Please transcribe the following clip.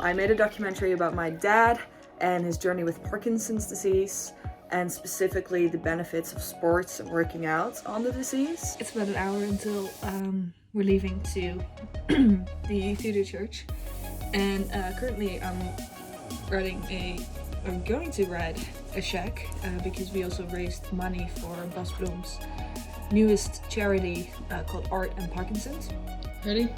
I made a documentary about my dad and his journey with Parkinson's disease, and specifically the benefits of sports and working out on the disease. It's about an hour until we're leaving to the theatre church, and currently I'm going to write a check because we also raised money for Bas Bloem's newest charity called Art and Parkinson's. Ready?